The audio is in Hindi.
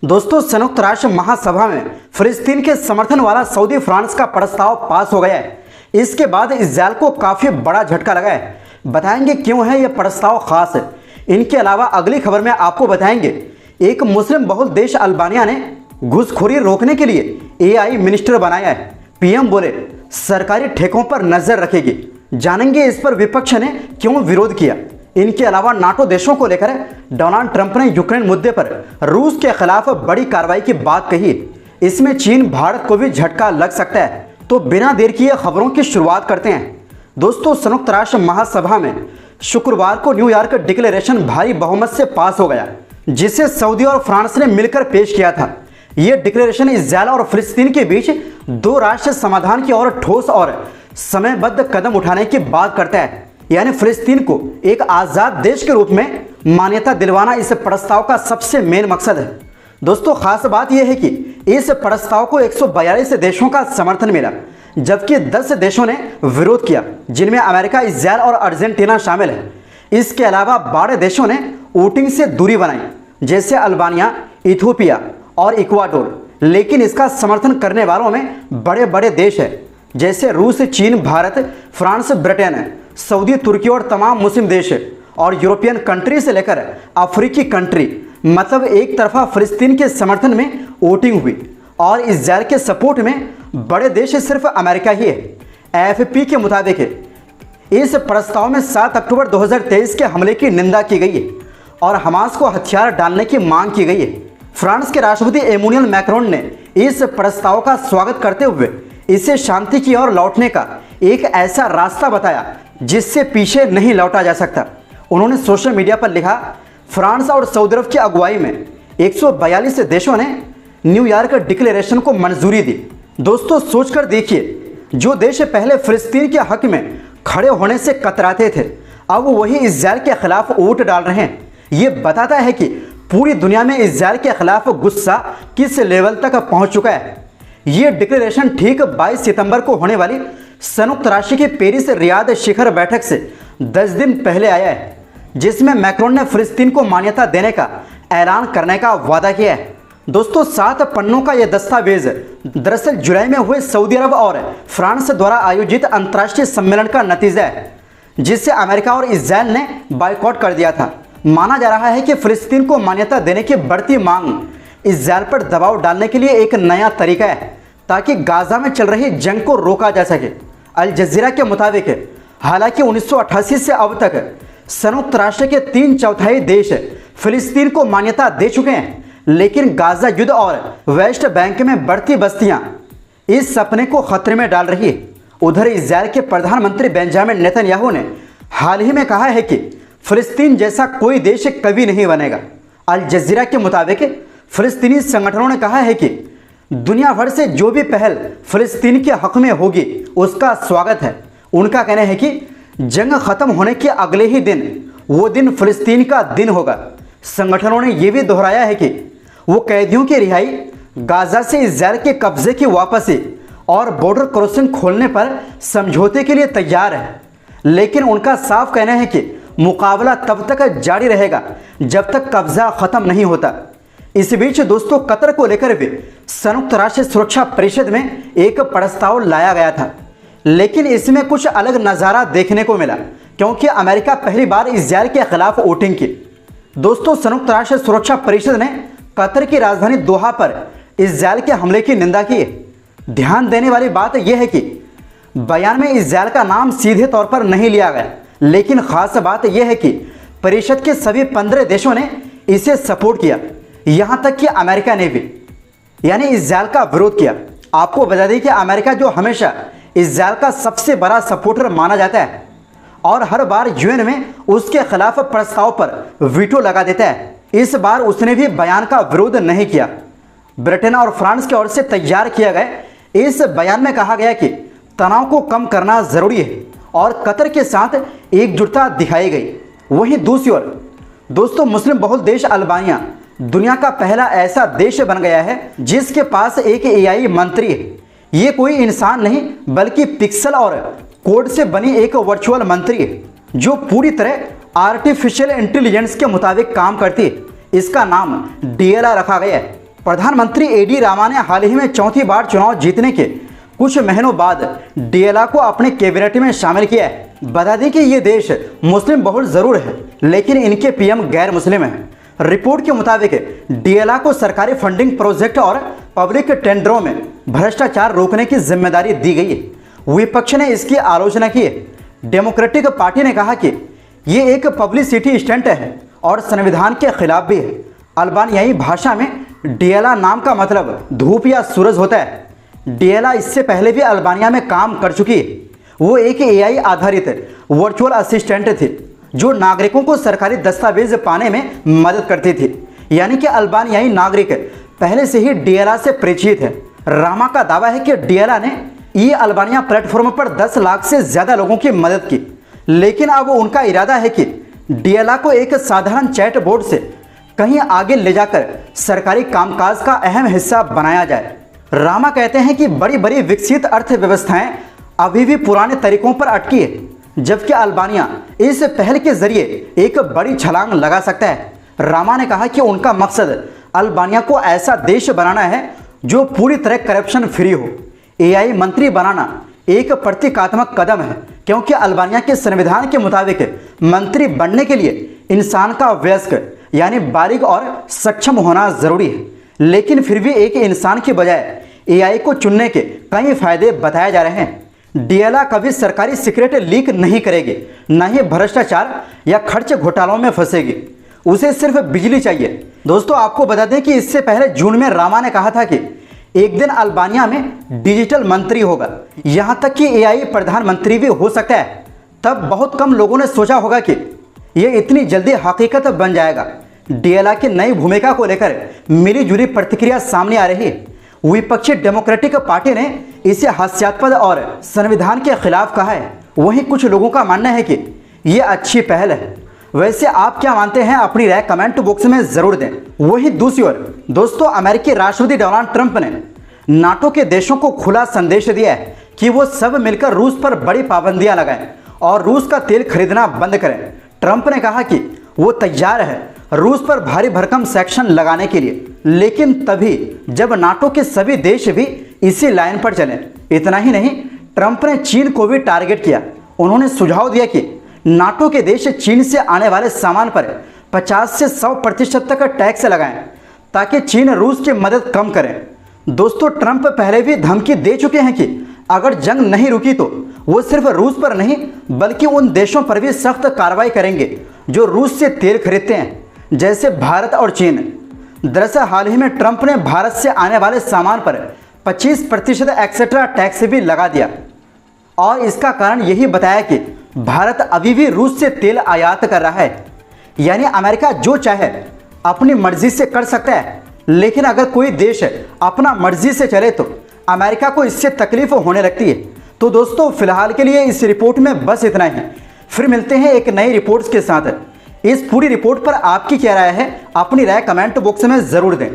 दोस्तों, संयुक्त राष्ट्र महासभा में फिलिस्तीन के समर्थन वाला सऊदी फ्रांस का प्रस्ताव पास हो गया है। इसके बाद इस्राएल को काफी बड़ा झटका लगा है। बताएंगे क्यों है यह प्रस्ताव खास है। इनके अलावा अगली खबर में आपको बताएंगे एक मुस्लिम बहुल देश अल्बानिया ने घूसखोरी रोकने के लिए एआई मिनिस्टर बनाया है। पीएम बोले सरकारी ठेकों पर नजर रखेगी। जानेंगे इस पर विपक्ष ने क्यों विरोध किया। इनके अलावा नाटो देशों को लेकर डोनाल्ड ट्रंप ने यूक्रेन मुद्दे पर रूस के खिलाफ बड़ी कार्रवाई की बात कही। इसमें चीन भारत को भी झटका लग सकता है। तो बिना देर किए खबरों की शुरुआत करते हैं। दोस्तों, संयुक्त राष्ट्र महासभा में शुक्रवार को न्यूयॉर्क डिक्लेरेशन भारी बहुमत से पास हो गया, जिसे सऊदी और फ्रांस ने मिलकर पेश किया था। यह डिक्लेरेशन इस्राएल और फिलिस्तीन के बीच दो राष्ट्र समाधान की ओर ठोस और समयबद्ध कदम उठाने की बात करता है, यानी फिलिस्तीन को एक आजाद देश के रूप में मान्यता दिलवाना इस प्रस्ताव का सबसे मेन मकसद है। दोस्तों, खास बात यह है कि इस प्रस्ताव को 142 देशों का समर्थन मिला, जबकि 10 देशों ने विरोध किया, जिनमें अमेरिका, इस्राएल और अर्जेंटीना शामिल है। इसके अलावा 12 देशों ने वोटिंग से दूरी बनाई, जैसे अल्बानिया, इथियोपिया और इक्वाडोर। लेकिन इसका समर्थन करने वालों में बड़े बड़े देश हैं, जैसे रूस, चीन, भारत, फ्रांस, ब्रिटेन, सऊदी, तुर्की और तमाम मुस्लिम देश और यूरोपियन कंट्री से लेकर अफ्रीकी कंट्री। मतलब एक तरफा फिलिस्तीन के समर्थन में वोटिंग हुई और इस्राएल के सपोर्ट में बड़े देश सिर्फ अमेरिका ही है। एएफपी के मुताबिक इस प्रस्ताव में 7 अक्टूबर 2023 के हमले की निंदा की गई है और हमास को हथियार डालने की मांग की गई है। फ्रांस के राष्ट्रपति एमुनुएल मैक्रोन ने इस प्रस्ताव का स्वागत करते हुए इसे शांति की ओर लौटने का एक ऐसा रास्ता बताया जिससे पीछे नहीं लौटा जा सकता। उन्होंने सोशल मीडिया पर लिखा, फ्रांस और सऊदी अरब की अगुवाई में 142 देशों ने न्यूयॉर्क डिक्लेरेशन को मंजूरी दी। दोस्तों, सोचकर देखिए, जो देश पहले फिलिस्तीन के हक में खड़े होने से कतराते थे, अब वही इस्राएल के खिलाफ वोट डाल रहे हैं। ये बताता है कि पूरी दुनिया में इस्राएल के खिलाफ गुस्सा किस लेवल तक पहुंच चुका है। ये डिक्लेरेशन ठीक 22 सितंबर को होने वाली संयुक्त राष्ट्र की पेरिस रियाद शिखर बैठक से 10 दिन पहले आया है, जिसमें मैक्रोन ने फिलिस्तीन को मान्यता देने का ऐलान करने का वादा किया है। दोस्तों, 7 पन्नों का यह दस्तावेज दरअसल जुलाई में हुए सऊदी अरब और फ्रांस द्वारा आयोजित अंतर्राष्ट्रीय सम्मेलन का नतीजा है, जिसे अमेरिका और इस्राएल ने बायकॉट कर दिया था। माना जा रहा है कि फिलिस्तीन को मान्यता देने की बढ़ती मांग इस्राएल पर दबाव डालने के लिए एक नया तरीका है, ताकि गाजा में चल रही जंग को रोका जा सके। अल जजीरा के मुताबिक हालांकि 1988 से अब तक संयुक्त राष्ट्र के 3/4 देश फिलिस्तीन को मान्यता दे चुके हैं, लेकिन गाजा युद्ध और वेस्ट बैंक में बढ़ती बस्तियां इस सपने को खतरे में डाल रही है। उधर इस्राएल के प्रधानमंत्री बेंजामिन नेतन्याहू ने हाल ही में कहा है कि फिलिस्तीन जैसा कोई देश कभी नहीं बनेगा। अल जजीरा के मुताबिक फिलिस्तीनी संगठनों ने कहा है कि दुनिया भर से जो भी पहल फिलिस्तीन के हक में होगी उसका स्वागत है। उनका कहना है कि जंग खत्म होने के अगले ही दिन वो दिन फिलिस्तीन का दिन होगा। संगठनों ने यह भी दोहराया है कि वो कैदियों की रिहाई, गाजा से इस्राएल के कब्जे की वापसी और बॉर्डर क्रॉसिंग खोलने पर समझौते के लिए तैयार है। लेकिन उनका साफ कहना है कि मुकाबला तब तक जारी रहेगा जब तक कब्जा खत्म नहीं होता। इस बीच दोस्तों, कतर को लेकर भी संयुक्त राष्ट्र सुरक्षा परिषद में एक प्रस्ताव लाया गया था, लेकिन इसमें कुछ अलग नज़ारा देखने को मिला, क्योंकि अमेरिका पहली बार इस्राएल के खिलाफ वोटिंग की। दोस्तों, संयुक्त राष्ट्र सुरक्षा परिषद ने कतर की राजधानी दोहा पर इस्राएल के हमले की निंदा की। ध्यान देने वाली बात यह है कि बयान में इस्राएल का नाम सीधे तौर पर नहीं लिया गया, लेकिन खास बात यह है कि परिषद के सभी 15 देशों ने इसे सपोर्ट किया, यहां तक कि अमेरिका ने भी, यानी इस्राएल का विरोध किया। आपको बता दें कि अमेरिका, जो हमेशा इस्राएल का सबसे बड़ा सपोर्टर माना जाता है और हर बार यूएन में उसके खिलाफ प्रस्ताव पर वीटो लगा देता है, इस बार उसने भी बयान का विरोध नहीं किया। ब्रिटेन और फ्रांस की ओर से तैयार किया गया इस बयान में कहा गया कि तनाव को कम करना जरूरी है और कतर के साथ एकजुटता दिखाई गई। वहीं दूसरी ओर दोस्तों, मुस्लिम बहुल देश अल्बानिया दुनिया का पहला ऐसा देश बन गया है जिसके पास एक एआई मंत्री है। ये कोई इंसान नहीं बल्कि पिक्सल और कोड से बनी एक वर्चुअल मंत्री है, जो पूरी तरह आर्टिफिशियल इंटेलिजेंस के मुताबिक काम करती है। इसका नाम डिएला रखा गया है। प्रधानमंत्री एडी रामा ने हाल ही में चौथी बार चुनाव जीतने के कुछ महीनों बाद डीएलआ को अपने कैबिनेट में शामिल किया है। बता दें कि ये देश मुस्लिम बहुल जरूर है, लेकिन इनके पीएम गैर मुस्लिम हैं। रिपोर्ट के मुताबिक डीएलआ को सरकारी फंडिंग प्रोजेक्ट और पब्लिक टेंडरों में भ्रष्टाचार रोकने की जिम्मेदारी दी गई है। विपक्ष ने इसकी आलोचना की है। डेमोक्रेटिक पार्टी ने कहा कि ये एक पब्लिसिटी स्टंट है और संविधान के खिलाफ भी है। अल्बानियाई भाषा में डीएलआ नाम का मतलब धूप या सूरज होता है। डीएलआ इससे पहले भी अल्बानिया में काम कर चुकी है। वो एक एआई आधारित वर्चुअल असिस्टेंट थी जो नागरिकों को सरकारी दस्तावेज पाने में मदद करती थी। यानी कि अल्बानियाई नागरिक पहले से ही डीएलआ से परिचित है। रामा का दावा है कि डीएलआ ने ई अल्बानिया प्लेटफॉर्म पर 10 लाख से ज़्यादा लोगों की मदद की, लेकिन अब उनका इरादा है कि डीएलआ को एक साधारण चैट बोर्ड से कहीं आगे ले जाकर सरकारी कामकाज का अहम हिस्सा बनाया जाए। रामा कहते हैं कि बड़ी बड़ी विकसित अर्थव्यवस्थाएं अभी भी पुराने तरीकों पर अटकी है, जबकि अल्बानिया इस पहल के जरिए एक बड़ी छलांग लगा सकता है। रामा ने कहा कि उनका मकसद अल्बानिया को ऐसा देश बनाना है जो पूरी तरह करप्शन फ्री हो। एआई मंत्री बनाना एक प्रतीकात्मक कदम है, क्योंकि अल्बानिया के संविधान के मुताबिक मंत्री बनने के लिए इंसान का वयस्क यानी बालिग और सक्षम होना जरूरी है। लेकिन फिर भी एक इंसान की बजाय एआई को चुनने के कई फायदे बताए जा रहे हैं। डीएलआ कभी सरकारी सीक्रेट लीक नहीं करेगी, न ही भ्रष्टाचार या खर्च घोटालों में फंसेगी। उसे सिर्फ बिजली चाहिए। दोस्तों, आपको बता दें कि इससे पहले जून में रामा ने कहा था कि एक दिन अल्बानिया में डिजिटल मंत्री होगा, यहाँ तक कि एआई प्रधानमंत्री भी हो सकता है। तब बहुत कम लोगों ने सोचा होगा कि यह इतनी जल्दी हकीकत बन जाएगा। डीएलआ की नई भूमिका को लेकर मिली जुली प्रतिक्रिया सामने आ रही है। विपक्षी डेमोक्रेटिक पार्टी ने इसे हास्यास्पद और संविधान के खिलाफ कहा है। वहीं कुछ लोगों का मानना है कि यह अच्छी पहल है। वैसे आप क्या मानते हैं? अपनी राय कमेंट बॉक्स में जरूर दें। वहीं दूसरी ओर दोस्तों, अमेरिकी राष्ट्रपति डोनाल्ड ट्रंप ने नाटो के देशों को खुला संदेश दिया है कि वो सब मिलकर रूस पर बड़ी पाबंदियां लगाएं और रूस का तेल खरीदना बंद करें। ट्रंप ने कहा कि वो तैयार है रूस पर भारी भरकम सैंक्शन लगाने के लिए, लेकिन तभी जब नाटो के सभी देश भी इसी लाइन पर चलें। इतना ही नहीं, ट्रंप ने चीन को भी टारगेट किया। उन्होंने सुझाव दिया कि नाटो के देश चीन से आने वाले सामान पर 50 से 100% तक टैक्स लगाएं ताकि चीन रूस की मदद कम करें। दोस्तों, ट्रंप पहले भी धमकी दे चुके हैं कि अगर जंग नहीं रुकी तो वो सिर्फ रूस पर नहीं बल्कि उन देशों पर भी सख्त कार्रवाई करेंगे जो रूस से तेल खरीदते हैं, जैसे भारत और चीन। दरअसल हाल ही में ट्रंप ने भारत से आने वाले सामान पर 25% एक्स्ट्रा टैक्स भी लगा दिया और इसका कारण यही बताया कि भारत अभी भी रूस से तेल आयात कर रहा है। यानी अमेरिका जो चाहे अपनी मर्जी से कर सकता है, लेकिन अगर कोई देश अपना मर्जी से चले तो अमेरिका को इससे तकलीफ होने लगती है। तो दोस्तों, फिलहाल के लिए इस रिपोर्ट में बस इतना ही। फिर मिलते हैं एक नई रिपोर्ट्स के साथ। इस पूरी रिपोर्ट पर आपकी क्या राय है? अपनी राय कमेंट बॉक्स में ज़रूर दें।